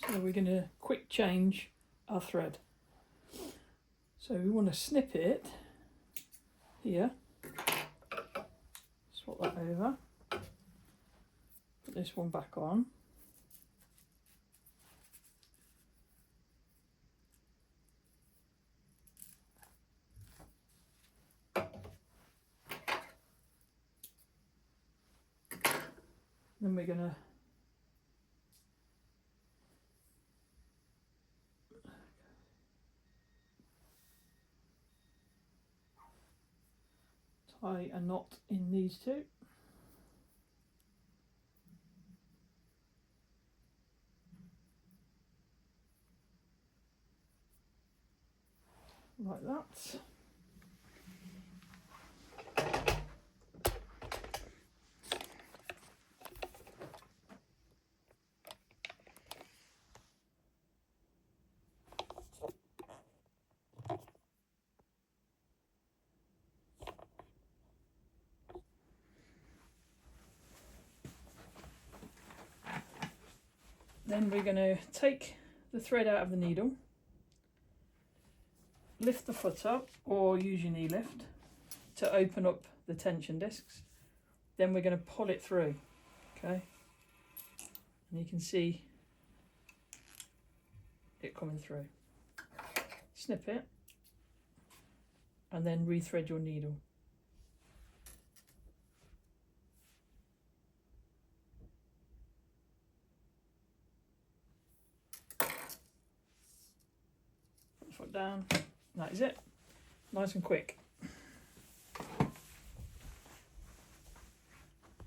So we're going to quick change our thread. So we want to snip it here, swap that over, put this one back on. Then we're going to tie a knot in these two. Like that. Then we're going to take the thread out of the needle, lift the foot up or use your knee lift to open up the tension discs. Then we're going to pull it through, okay? And you can see it coming through. Snip it and then rethread your needle. Put the foot down, that is it. Nice and quick.